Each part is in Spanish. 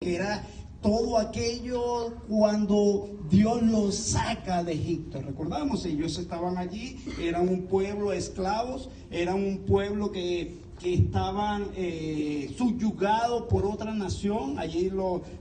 que era todo aquello cuando Dios los saca de Egipto. Recordamos, ellos estaban allí, eran un pueblo de esclavos, eran un pueblo que estaban subyugados por otra nación. Allí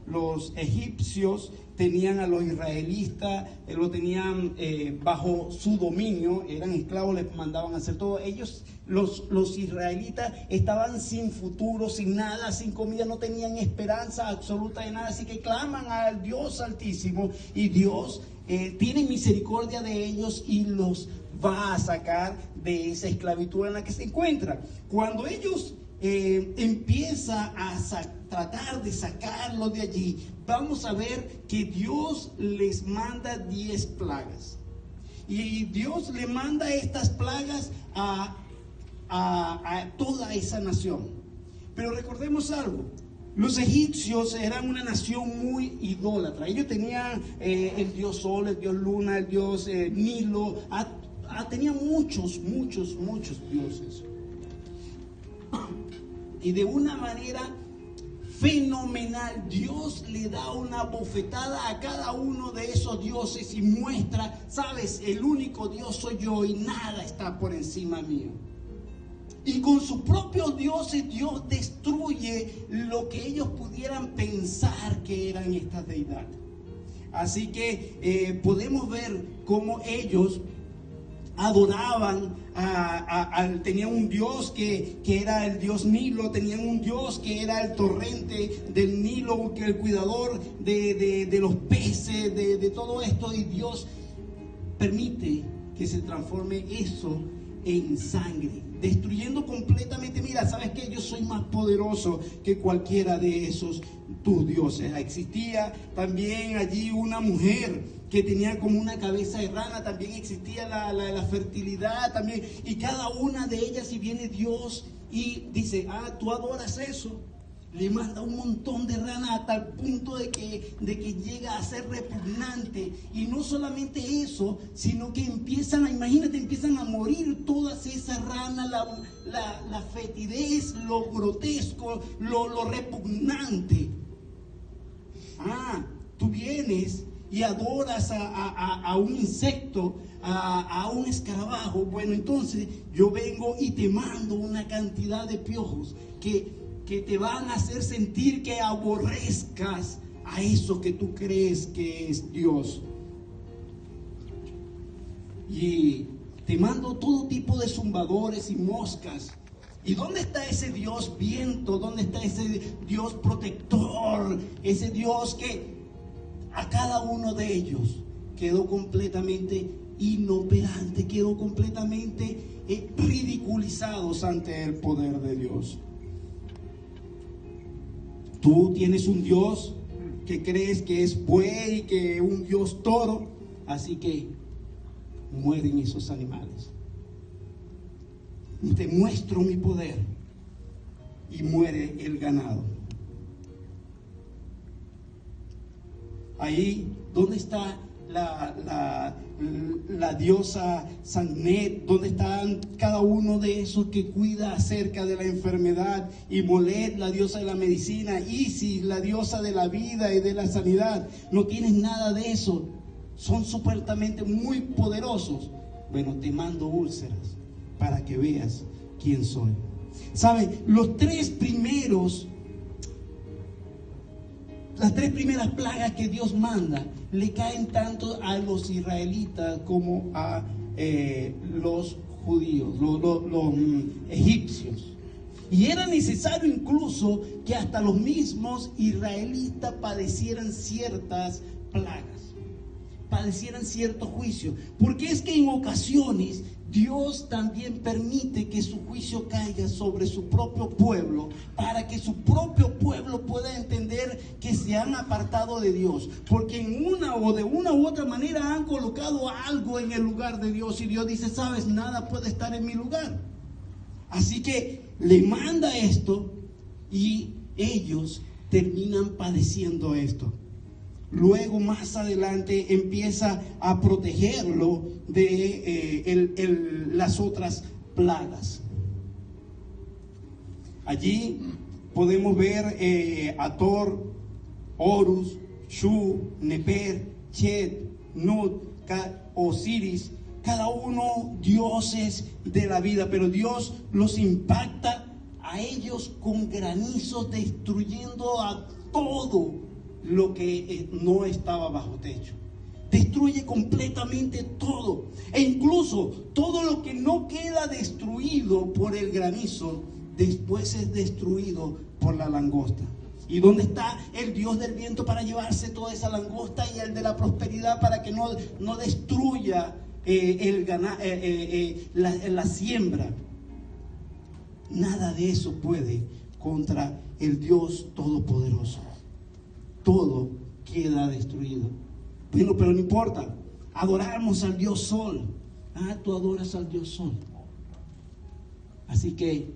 los egipcios tenían a los israelitas, lo tenían bajo su dominio, eran esclavos, les mandaban a hacer todo. Ellos, los israelitas, estaban sin futuro, sin nada, sin comida, no tenían esperanza absoluta de nada, así que claman al Dios Altísimo, y Dios tiene misericordia de ellos y los va a sacar de esa esclavitud en la que se encuentran. Cuando ellos empiezan a tratar de sacarlos de allí, vamos a ver que Dios les manda 10 plagas. Y Dios le manda estas plagas a toda esa nación. Pero recordemos algo: los egipcios eran una nación muy idólatra. Ellos tenían el dios Sol, el dios Luna, el dios Nilo, tenían muchos dioses. Y de una manera fenomenal, Dios le da una bofetada a cada uno de esos dioses y muestra: sabes, el único Dios soy yo y nada está por encima mío. Y con sus propios dioses, Dios destruye lo que ellos pudieran pensar que eran estas deidades. Así que podemos ver cómo ellos adoraban tenían un dios que era el dios Nilo, tenían un dios que era el torrente del Nilo, que el cuidador de los peces, de todo esto, y Dios permite que se transforme eso en sangre, destruyendo completamente. Mira, ¿sabes qué? Yo soy más poderoso que cualquiera de esos tus dioses. Existía también allí una mujer que tenía como una cabeza de rana, también existía la fertilidad también, y cada una de ellas, si viene Dios y dice: tú adoras eso, le manda un montón de ranas hasta el punto de que llega a ser repugnante. Y no solamente eso, sino que empiezan a morir todas esas ranas, la fetidez, lo grotesco, lo repugnante. Tú vienes y adoras a un insecto, a un escarabajo. Bueno, entonces yo vengo y te mando una cantidad de piojos que te van a hacer sentir que aborrezcas a eso que tú crees que es Dios. Y te mando todo tipo de zumbadores y moscas. ¿Y dónde está ese Dios viento? ¿Dónde está ese Dios protector? Ese Dios que a cada uno de ellos quedó completamente inoperante, quedó completamente ridiculizados ante el poder de Dios. Tú tienes un Dios que crees que es buey, que es un Dios toro, así que mueren esos animales. Te muestro mi poder y muere el ganado. Ahí, ¿dónde está la diosa Sekhmet? ¿Dónde están cada uno de esos que cuida acerca de la enfermedad? Y Molet, la diosa de la medicina, Isis, la diosa de la vida y de la sanidad. No tienes nada de eso. Son supuestamente muy poderosos. Bueno, te mando úlceras para que veas quién soy. ¿Saben? Las tres primeras plagas que Dios manda le caen tanto a los israelitas como a los judíos, los egipcios. Y era necesario incluso que hasta los mismos israelitas padecieran ciertas plagas, padecieran cierto juicio. Porque es que en ocasiones Dios también permite que su juicio caiga sobre su propio pueblo, para que su propio pueblo pueda entender que se han apartado de Dios, porque de una u otra manera han colocado algo en el lugar de Dios, y Dios dice: sabes, nada puede estar en mi lugar. Así que le manda esto y ellos terminan padeciendo esto. Luego, más adelante, empieza a protegerlo de las otras plagas. Allí podemos ver a Thor Horus, Shu, Neper, Chet, Nut, Osiris, cada uno dioses de la vida, pero Dios los impacta a ellos con granizos, destruyendo a todo lo que no estaba bajo techo. Destruye completamente todo, e incluso todo lo que no queda destruido por el granizo, después es destruido por la langosta. ¿Y dónde está el Dios del viento para llevarse toda esa langosta, y el de la prosperidad para que no destruya la siembra? Nada de eso puede contra el Dios Todopoderoso. Todo queda destruido. Bueno, pero no importa. Adoramos al Dios Sol. Tú adoras al Dios Sol. Así que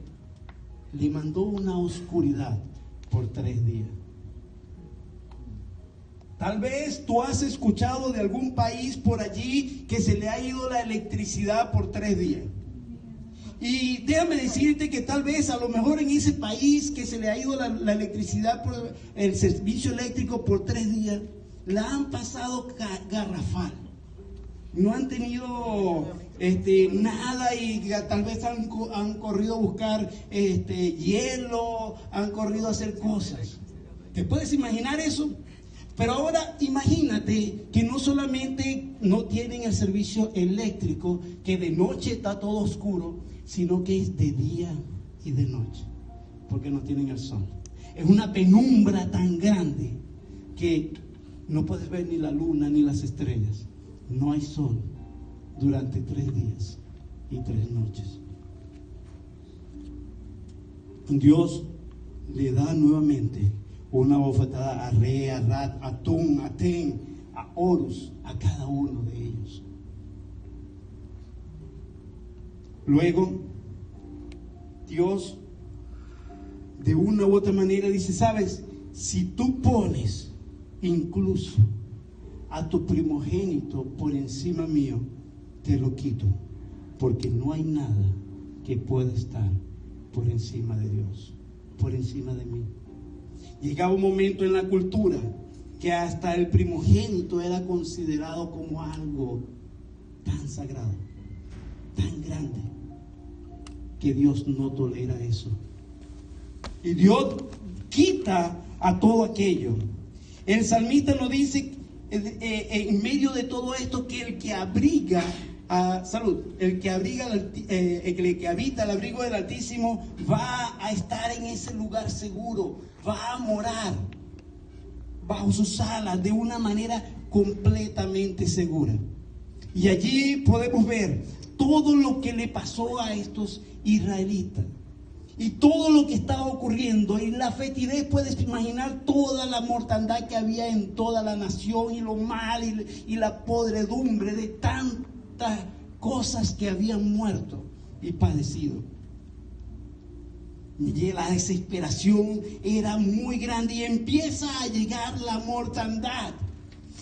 le mandó una oscuridad por 3 días. Tal vez tú has escuchado de algún país por allí que se le ha ido la electricidad por 3 días. Y déjame decirte que tal vez, a lo mejor en ese país que se le ha ido la electricidad, por el servicio eléctrico por 3 días, la han pasado garrafal. No han tenido nada, y tal vez han corrido a buscar hielo, han corrido a hacer cosas. ¿Te puedes imaginar eso? Pero ahora imagínate que no solamente no tienen el servicio eléctrico, que de noche está todo oscuro, sino que es de día y de noche, porque no tienen el sol. Es una penumbra tan grande que no puedes ver ni la luna ni las estrellas. No hay sol durante 3 días y 3 noches. Dios le da nuevamente una bofetada a Re, a Rat, a Tum, a Ten, a Horus, a cada uno de ellos. Luego, Dios, de una u otra manera, dice: sabes, si tú pones incluso a tu primogénito por encima mío, te lo quito, porque no hay nada que pueda estar por encima de Dios, por encima de mí. Llegaba un momento en la cultura que hasta el primogénito era considerado como algo tan sagrado, tan grande, que Dios no tolera eso. Y Dios quita a todo aquello. El salmista nos dice en medio de todo esto que el que abriga el que habita al abrigo del Altísimo va a estar en ese lugar seguro, va a morar bajo sus alas de una manera completamente segura. Y allí podemos ver todo lo que le pasó a estos israelitas y todo lo que estaba ocurriendo. Y la fetidez, puedes imaginar toda la mortandad que había en toda la nación, y lo mal y la podredumbre de tantas cosas que habían muerto y padecido. Y la desesperación era muy grande, y empieza a llegar la mortandad.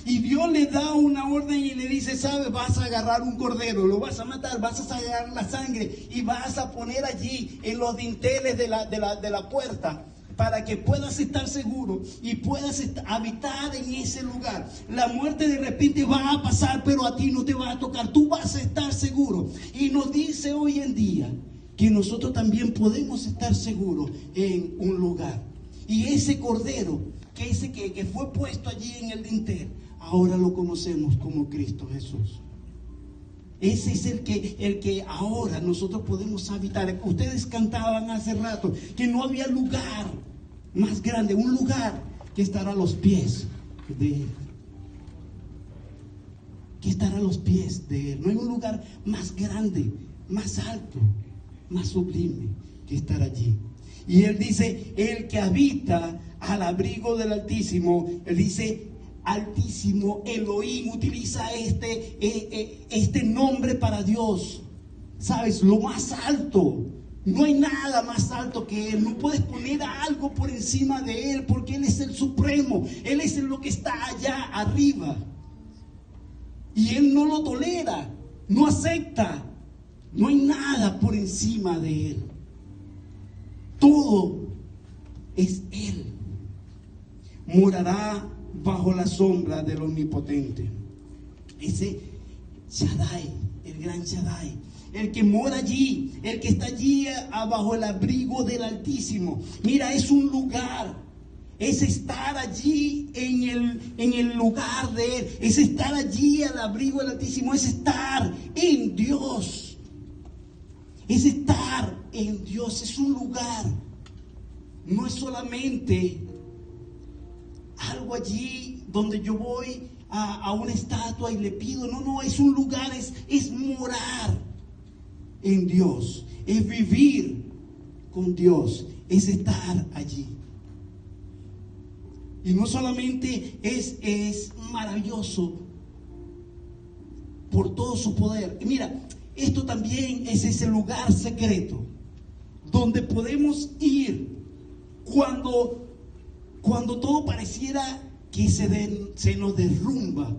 Y Dios le da una orden y le dice: ¿sabes? Vas a agarrar un cordero, lo vas a matar, vas a sacar la sangre y vas a poner allí en los dinteles de la puerta, para que puedas estar seguro y puedas habitar en ese lugar. La muerte de repente va a pasar, pero a ti no te va a tocar, tú vas a estar seguro. Y nos dice hoy en día que nosotros también podemos estar seguros en un lugar. Y ese cordero que fue puesto allí en el dintel, ahora lo conocemos como Cristo Jesús. Ese es el que ahora nosotros podemos habitar. Ustedes cantaban hace rato que no había lugar más grande, un lugar que estará a los pies de Él. Que estará a los pies de Él. No hay un lugar más grande, más alto, más sublime que estar allí. Y Él dice: el que habita al abrigo del Altísimo, Él dice Altísimo, Elohim, utiliza este nombre para Dios. ¿Sabes? Lo más alto. No hay nada más alto que Él. No puedes poner algo por encima de Él, porque Él es el supremo. Él es lo que está allá arriba. Y Él no lo tolera, no acepta. No hay nada por encima de Él. Todo es Él. morará bajo la sombra del Omnipotente. Ese Shaddai, el gran Shaddai, el que mora allí, el que está allí bajo el abrigo del Altísimo. Mira, es un lugar, es estar allí en el lugar de Él, es estar allí al abrigo del Altísimo, es estar en Dios, es estar en Dios, es un lugar, no es solamente algo allí donde yo voy a una estatua y le pido, no, es un lugar, es morar en Dios, es vivir con Dios, es estar allí. Y no solamente es maravilloso por todo su poder. Mira, esto también es ese lugar secreto donde podemos ir cuando todo pareciera que se nos derrumba.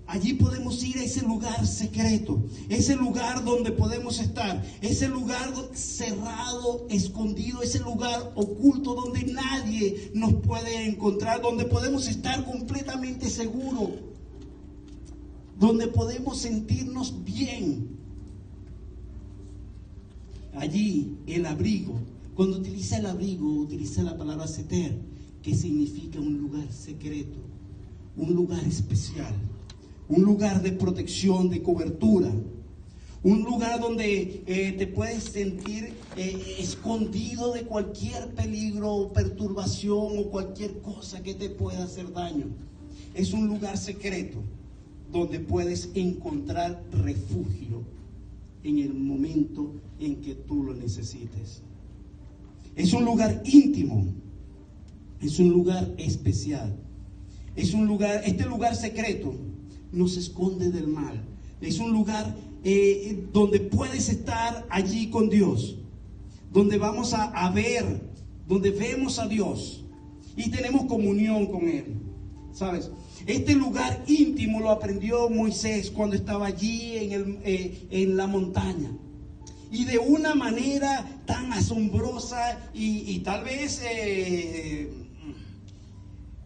Allí podemos ir a ese lugar secreto, ese lugar donde podemos estar, ese lugar cerrado, escondido, ese lugar oculto donde nadie nos puede encontrar, donde podemos estar completamente seguros, donde podemos sentirnos bien. Allí el abrigo, cuando utiliza el abrigo, utiliza la palabra seter, que significa un lugar secreto, un lugar especial. Un lugar de protección, de cobertura. Un lugar donde te puedes sentir escondido de cualquier peligro o perturbación o cualquier cosa que te pueda hacer daño. Es un lugar secreto donde puedes encontrar refugio en el momento en que tú lo necesites. Es un lugar íntimo. Es un lugar especial. Es un lugar, este lugar secreto nos esconde del mal. Es un lugar donde puedes estar allí con Dios, donde vamos a ver, donde vemos a Dios y tenemos comunión con Él. ¿Sabes? Este lugar íntimo lo aprendió Moisés cuando estaba allí en la montaña. Y de una manera tan asombrosa y tal vez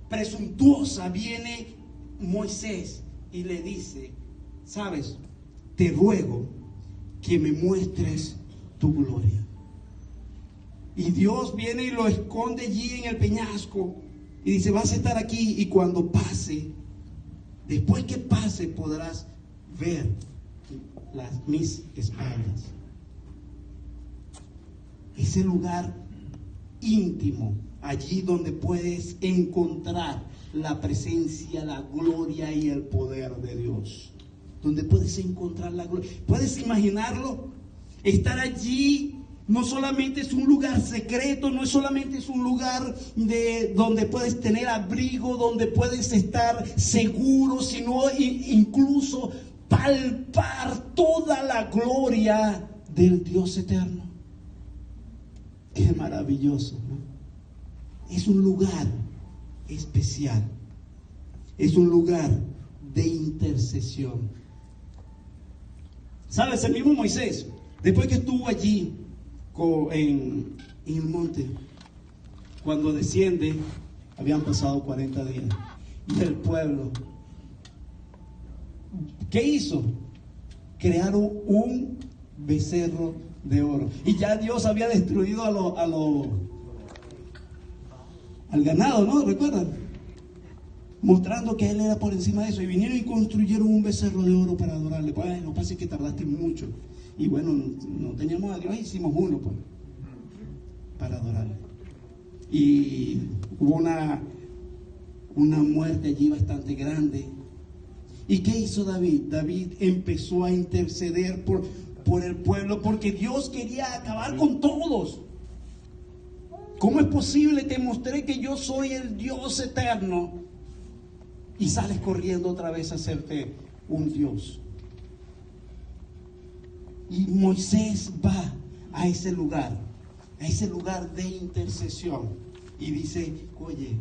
presuntuosa viene Moisés y le dice, ¿sabes? Te ruego que me muestres tu gloria. Y Dios viene y lo esconde allí en el peñasco y dice, vas a estar aquí y cuando pase, después que pase podrás ver mis espaldas. Ese lugar íntimo, allí donde puedes encontrar la presencia, la gloria y el poder de Dios. Donde puedes encontrar la gloria. ¿Puedes imaginarlo? Estar allí no solamente es un lugar secreto, no es solamente es un lugar donde puedes tener abrigo, donde puedes estar seguro, sino incluso palpar toda la gloria del Dios eterno. Qué maravilloso, ¿no? Es un lugar especial. Es un lugar de intercesión. ¿Sabes? El mismo Moisés, después que estuvo allí en el monte, cuando desciende, habían pasado 40 días. Y el pueblo, ¿qué hizo? Crearon un becerro de oro. Y ya Dios había destruido al ganado, ¿no? ¿Recuerdan? Mostrando que Él era por encima de eso. Y vinieron y construyeron un becerro de oro para adorarle. Pues, lo que pasa es que tardaste mucho. Y bueno, no teníamos a Dios, hicimos uno, pues, para adorarle. Y hubo una muerte allí bastante grande. ¿Y qué hizo David? David empezó a interceder por el pueblo, porque Dios quería acabar con todos. ¿Cómo es posible? Te mostré que yo soy el Dios eterno y sales corriendo otra vez a hacerte un Dios. Y Moisés va a ese lugar de intercesión y dice, oye,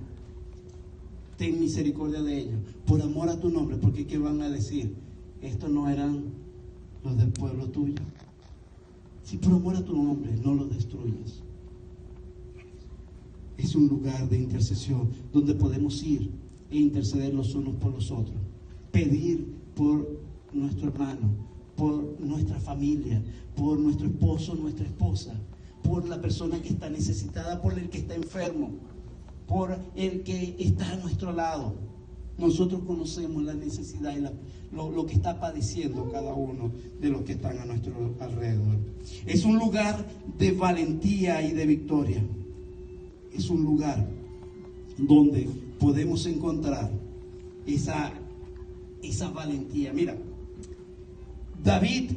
ten misericordia de ellos, por amor a tu nombre, porque ¿qué van a decir? Estos no eran los del pueblo tuyo. Si por amor a tu nombre no los destruyes. es un lugar de intercesión donde podemos ir e interceder los unos por los otros, pedir por nuestro hermano, por nuestra familia, por nuestro esposo, nuestra esposa, por la persona que está necesitada, por el que está enfermo, por el que está a nuestro lado. Nosotros conocemos la necesidad y lo que está padeciendo cada uno de los que están a nuestro alrededor. Es un lugar de valentía y de victoria. Es un lugar donde podemos encontrar esa valentía. Mira, David,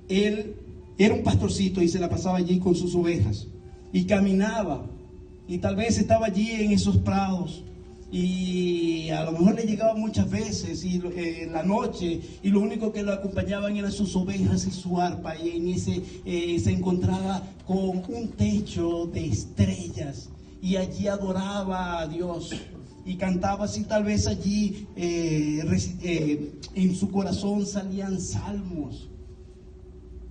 él era un pastorcito y se la pasaba allí con sus ovejas y caminaba, y tal vez estaba allí en esos prados, y a lo mejor le llegaba muchas veces en la noche, y lo único que lo acompañaban eran sus ovejas y su arpa, y en ese se encontraba con un techo de estrellas, y allí adoraba a Dios y cantaba así. Tal vez allí en su corazón salían salmos,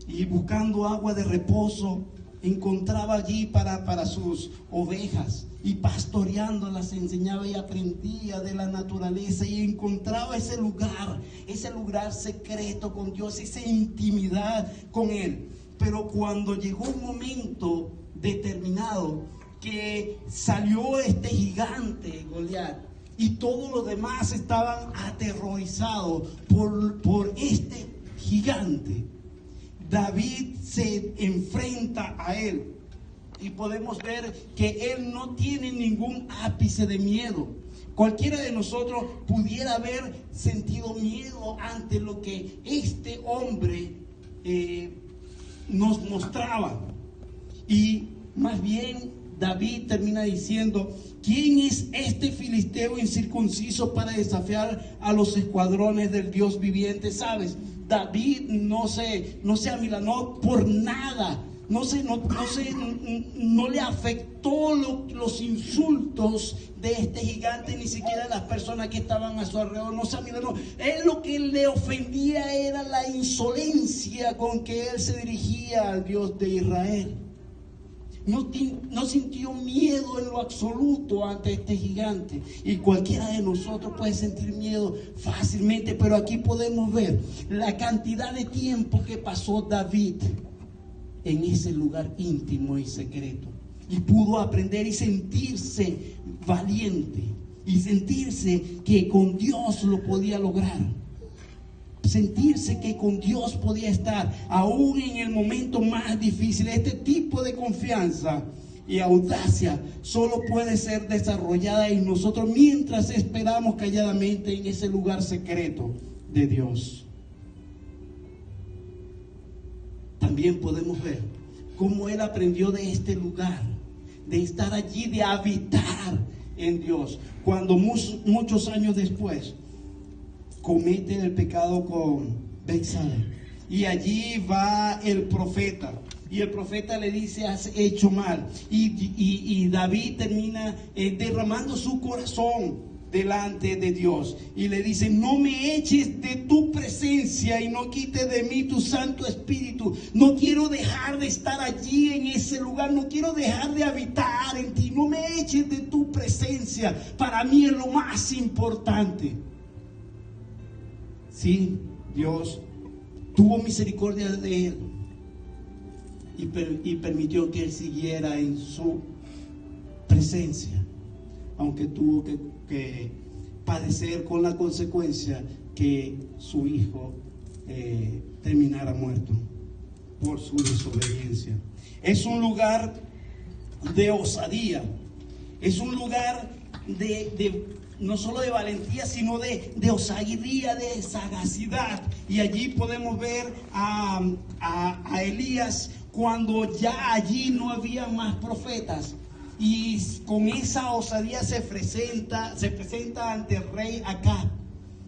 y buscando agua de reposo encontraba allí para sus ovejas, y pastoreándolas enseñaba y aprendía de la naturaleza, y encontraba ese lugar secreto con Dios, esa intimidad con Él. Pero cuando llegó un momento determinado que salió este gigante Goliat, y todos los demás estaban aterrorizados por este gigante, David se enfrenta a él, y podemos ver que él no tiene ningún ápice de miedo. Cualquiera de nosotros pudiera haber sentido miedo ante lo que este hombre nos mostraba. Y más bien David termina diciendo: ¿quién es este filisteo incircunciso para desafiar a los escuadrones del Dios viviente? ¿Sabes? David no se amilanó por nada. No le afectó los insultos de este gigante, ni siquiera las personas que estaban a su alrededor. No se amilanó. Él, lo que le ofendía era la insolencia con que él se dirigía al Dios de Israel. No sintió miedo en lo absoluto ante este gigante. Y cualquiera de nosotros puede sentir miedo fácilmente, pero aquí podemos ver la cantidad de tiempo que pasó David en ese lugar íntimo y secreto, y pudo aprender y sentirse valiente, y sentirse que con Dios lo podía lograr, sentirse que con Dios podía estar aún en el momento más difícil. Este tipo de confianza y audacia solo puede ser desarrollada en nosotros mientras esperamos calladamente en ese lugar secreto de Dios. También podemos ver cómo él aprendió de este lugar, de estar allí, de habitar en Dios, cuando muchos años después comete el pecado con Betsabé, y allí va el profeta, y el profeta le dice: has hecho mal, y David termina derramando su corazón delante de Dios, y le dice: no me eches de tu presencia y no quites de mí tu Santo Espíritu. No quiero dejar de estar allí en ese lugar, no quiero dejar de habitar en ti. No me eches de tu presencia, para mí es lo más importante. Sí, Dios tuvo misericordia de él y permitió que él siguiera en su presencia, aunque tuvo que padecer con la consecuencia que su hijo terminara muerto por su desobediencia. Es un lugar de osadía, es un lugar de no solo de valentía, sino de osadía, de sagacidad. Y allí podemos ver a Elías cuando ya allí no había más profetas, y con esa osadía se presenta ante el rey Acab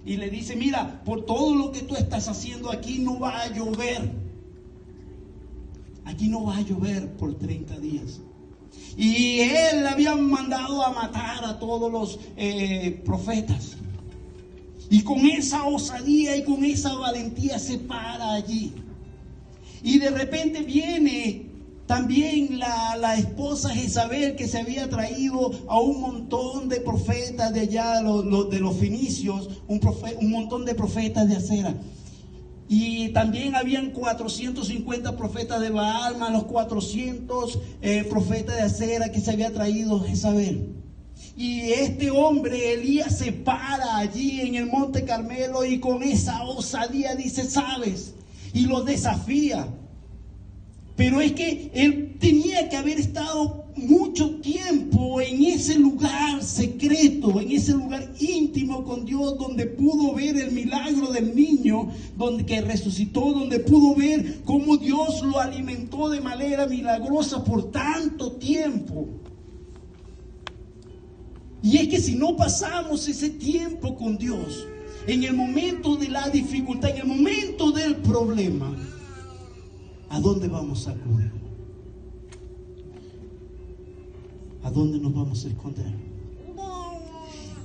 y le dice: mira, por todo lo que tú estás haciendo, aquí no va a llover. Aquí no va a llover por 30 días. Y él había mandado a matar a todos los profetas. Y con esa osadía y con esa valentía se para allí. Y de repente viene También la esposa Jezabel, que se había traído a un montón de profetas de allá, de los fenicios, un montón de profetas de acera. Y también habían 450 profetas de Baal, más los 400 profetas de acera que se había traído Jezabel. Y este hombre, Elías, se para allí en el Monte Carmelo y con esa osadía dice, ¿sabes? Y lo desafía. Pero es que él tenía que haber estado mucho tiempo en ese lugar secreto, en ese lugar íntimo con Dios, donde pudo ver el milagro del niño, que resucitó, donde pudo ver cómo Dios lo alimentó de manera milagrosa por tanto tiempo. Y es que si no pasamos ese tiempo con Dios, en el momento de la dificultad, en el momento del problema, ¿a dónde vamos a acudir? ¿A dónde nos vamos a esconder?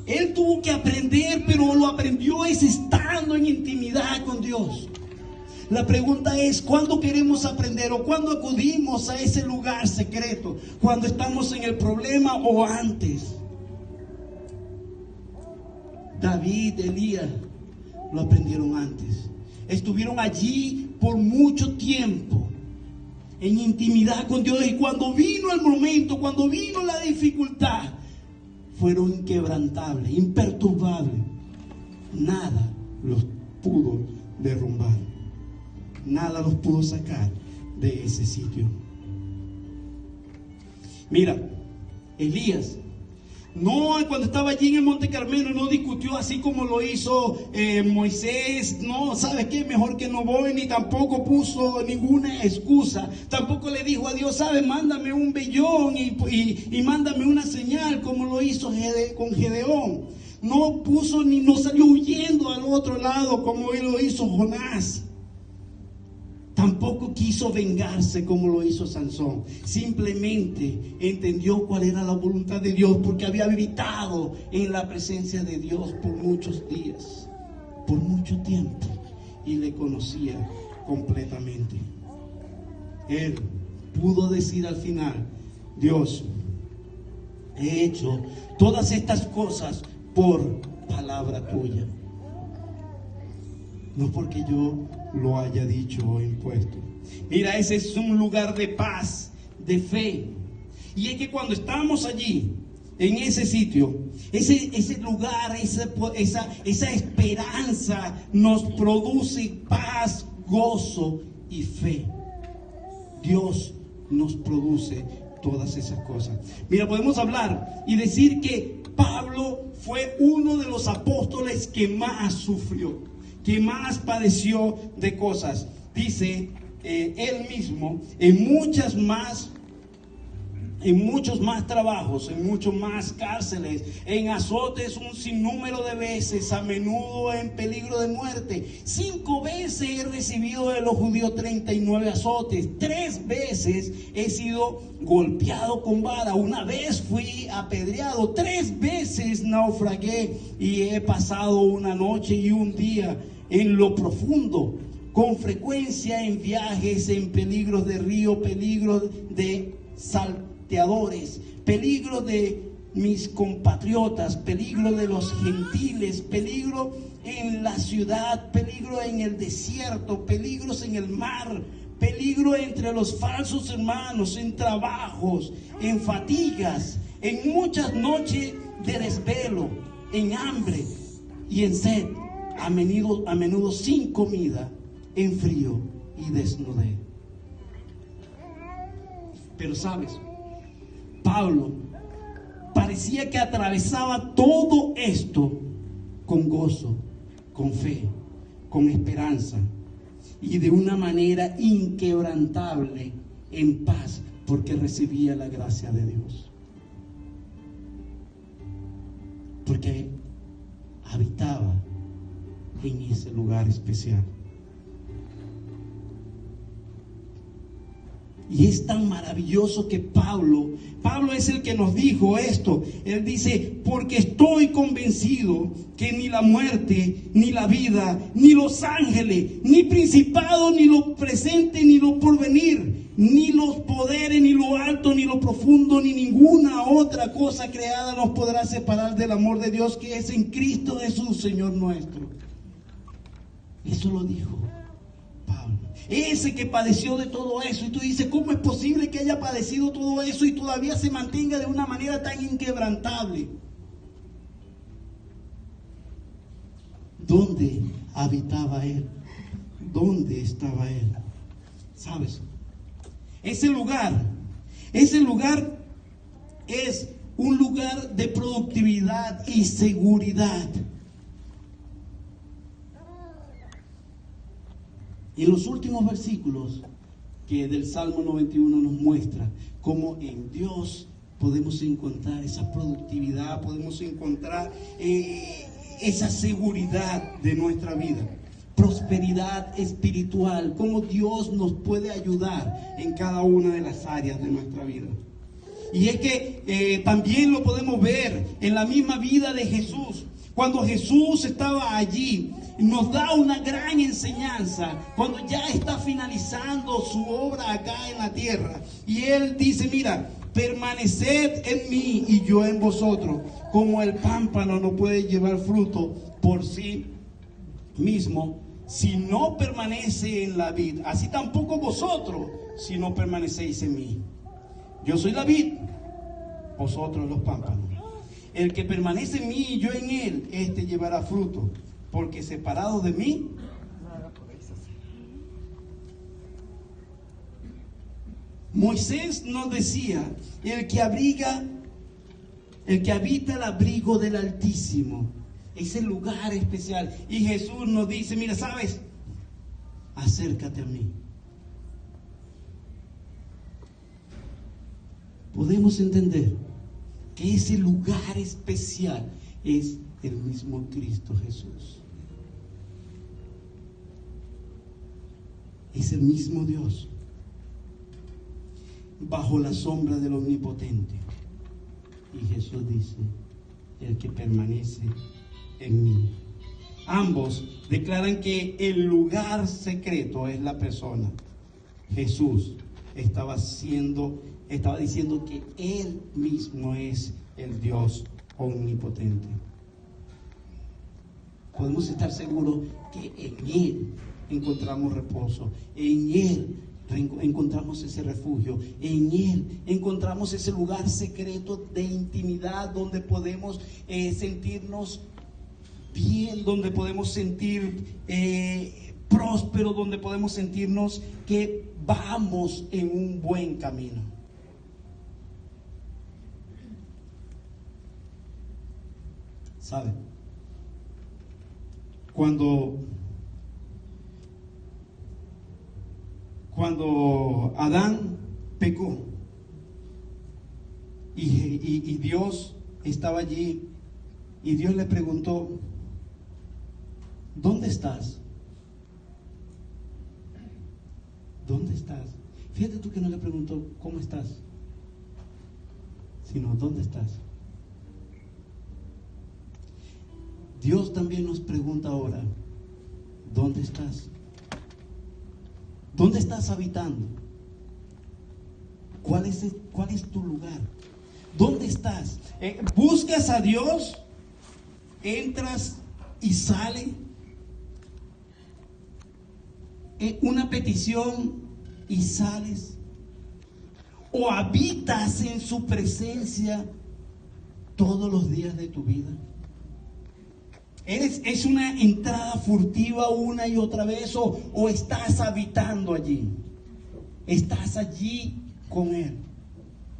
Él tuvo que aprender, pero lo aprendió es estando en intimidad con Dios. La pregunta es, ¿cuándo queremos aprender o cuándo acudimos a ese lugar secreto? ¿Cuando estamos en el problema o antes? David, Elías, lo aprendieron antes. Estuvieron allí por mucho tiempo, en intimidad con Dios. Y cuando vino el momento, cuando vino la dificultad, fueron inquebrantables, imperturbables. Nada los pudo derrumbar. Nada los pudo sacar de ese sitio. Mira, Elías, no, cuando estaba allí en el Monte Carmelo, no discutió así como lo hizo Moisés. No, ¿sabes qué? Mejor que no voy, ni tampoco puso ninguna excusa. Tampoco le dijo a Dios, ¿sabes? Mándame un vellón y mándame una señal, como lo hizo con Gedeón. No puso ni no salió huyendo al otro lado, como él lo hizo Jonás. Tampoco quiso vengarse como lo hizo Sansón. Simplemente entendió cuál era la voluntad de Dios, porque había habitado en la presencia de Dios por muchos días, por mucho tiempo, y le conocía completamente. Él pudo decir al final, Dios, he hecho todas estas cosas por palabra tuya. No porque yo lo haya dicho o impuesto. Mira, ese es un lugar de paz, de fe. Y es que cuando estamos allí, en ese sitio, ese lugar, esa esperanza nos produce paz, gozo y fe. Dios nos produce todas esas cosas. Mira, podemos hablar y decir que Pablo fue uno de los apóstoles que más sufrió, que más padeció de cosas. Dice él mismo, en muchos más trabajos, en muchos más cárceles, en azotes un sinnúmero de veces, a menudo en peligro de muerte. 5 veces he recibido de los judíos 39 azotes. 3 veces he sido golpeado con vara. 1 vez fui apedreado. 3 veces naufragué y he pasado una noche y un día en lo profundo, con frecuencia en viajes, en peligros de río, peligros de salteadores, peligro de mis compatriotas, peligro de los gentiles, peligro en la ciudad, peligro en el desierto, peligros en el mar, peligro entre los falsos hermanos, en trabajos, en fatigas, en muchas noches de desvelo, en hambre y en sed, a menudo sin comida, en frío y desnudez. Pero sabes, Pablo parecía que atravesaba todo esto con gozo, con fe, con esperanza y de una manera inquebrantable, en paz, porque recibía la gracia de Dios, porque habitaba en ese lugar especial. Y es tan maravilloso que Pablo es el que nos dijo esto. Él dice, porque estoy convencido que ni la muerte, ni la vida, ni los ángeles, ni principado, ni lo presente, ni lo porvenir, ni los poderes, ni lo alto, ni lo profundo, ni ninguna otra cosa creada nos podrá separar del amor de Dios que es en Cristo Jesús, Señor nuestro. Eso lo dijo Pablo. Ese que padeció de todo eso. Y tú dices, ¿cómo es posible que haya padecido todo eso y todavía se mantenga de una manera tan inquebrantable? ¿Dónde habitaba Él? ¿Dónde estaba Él? ¿Sabes? Ese lugar es un lugar de productividad y seguridad. Y en los últimos versículos que del Salmo 91 nos muestra cómo en Dios podemos encontrar esa productividad, podemos encontrar esa seguridad de nuestra vida, prosperidad espiritual, cómo Dios nos puede ayudar en cada una de las áreas de nuestra vida. Y es que también lo podemos ver en la misma vida de Jesús. Cuando Jesús estaba allí, nos da una gran enseñanza cuando ya está finalizando su obra acá en la tierra. Y Él dice, mira, permaneced en mí y yo en vosotros, como el pámpano no puede llevar fruto por sí mismo si no permanece en la vid, así tampoco vosotros si no permanecéis en mí. Yo soy la vid, vosotros los pámpanos. El que permanece en mí y yo en él, este llevará fruto, porque separado de mí, nada podéis hacer. Moisés nos decía, el que habita el abrigo del Altísimo, ese lugar especial. Y Jesús nos dice, mira, ¿sabes? Acércate a mí. Podemos entender que ese lugar especial es el mismo Cristo Jesús. Es el mismo Dios bajo la sombra del Omnipotente. Y Jesús dice, el que permanece en mí. Ambos declaran que el lugar secreto es la persona. Jesús estaba diciendo que Él mismo es el Dios omnipotente. Podemos estar seguros que en Él encontramos reposo, en Él encontramos ese refugio, en Él encontramos ese lugar secreto de intimidad donde podemos sentirnos bien, donde podemos sentir próspero, donde podemos sentirnos que vamos en un buen camino. ¿Sabe? Cuando Adán pecó y Dios estaba allí y Dios le preguntó, ¿dónde estás? ¿Dónde estás? Fíjate tú que no le preguntó, ¿cómo estás? Sino, ¿dónde estás? Dios también nos pregunta ahora, ¿dónde estás? ¿Dónde estás habitando? ¿Cuál es tu lugar? ¿Dónde estás? ¿Buscas a Dios? ¿Entras y sales? ¿Una petición y sales? ¿O habitas en su presencia todos los días de tu vida? ¿Es una entrada furtiva una y otra vez o estás habitando allí? ¿Estás allí con Él?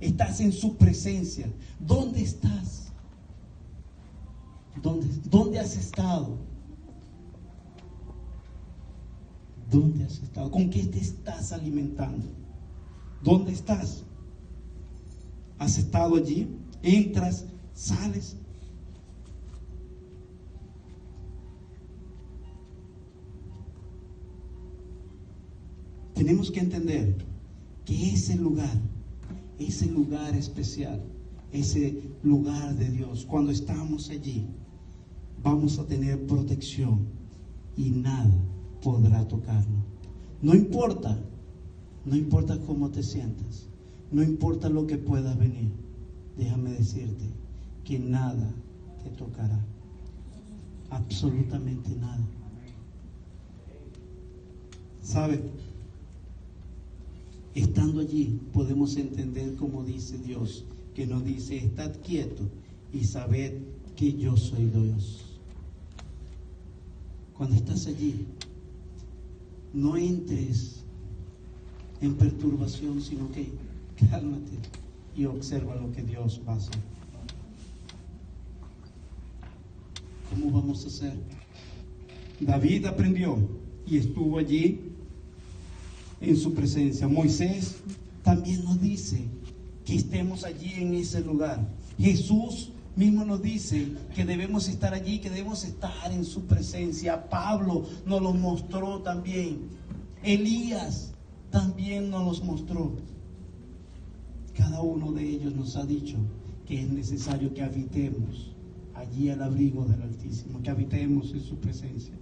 ¿Estás en su presencia? ¿Dónde estás? ¿Dónde has estado? ¿Dónde has estado? ¿Con qué te estás alimentando? ¿Dónde estás? ¿Has estado allí? ¿Entras? ¿Sales? Tenemos que entender que ese lugar especial, ese lugar de Dios, cuando estamos allí, vamos a tener protección y nada podrá tocarnos. No importa cómo te sientas, no importa lo que pueda venir, déjame decirte que nada te tocará, absolutamente nada. ¿Sabe? Estando allí podemos entender como dice Dios, que nos dice: estad quietos y sabed que yo soy Dios. Cuando estás allí, no entres en perturbación, sino que cálmate y observa lo que Dios va a hacer. ¿Cómo vamos a hacer? David aprendió y estuvo allí en su presencia. Moisés también nos dice que estemos allí en ese lugar. Jesús mismo nos dice que debemos estar allí, que debemos estar en su presencia. Pablo nos lo mostró también. Elías también nos los mostró. Cada uno de ellos nos ha dicho que es necesario que habitemos allí al abrigo del Altísimo, que habitemos en su presencia.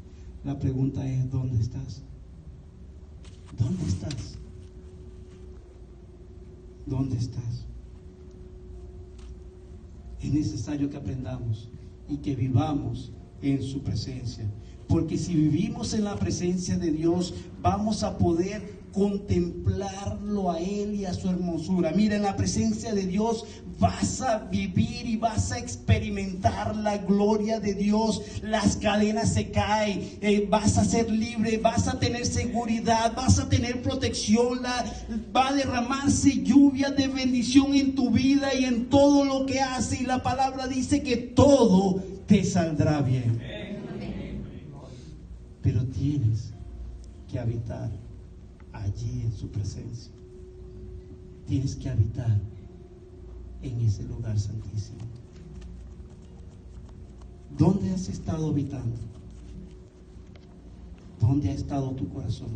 La pregunta es: ¿dónde estás? ¿Dónde estás? ¿Dónde estás? Es necesario que aprendamos y que vivamos en su presencia. Porque si vivimos en la presencia de Dios, vamos a poder contemplarlo a Él y a su hermosura. Mira, en la presencia de Dios vas a vivir y vas a experimentar la gloria de Dios. Las cadenas se caen, vas a ser libre, vas a tener seguridad, vas a tener protección, va a derramarse lluvia de bendición en tu vida y en todo lo que haces. Y la palabra dice que todo te saldrá bien. Pero tienes que habitar allí en su presencia. Tienes que habitar en ese lugar santísimo. ¿Dónde has estado habitando? ¿Dónde ha estado tu corazón?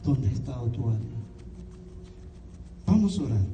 ¿Dónde ha estado tu alma? Vamos a orar.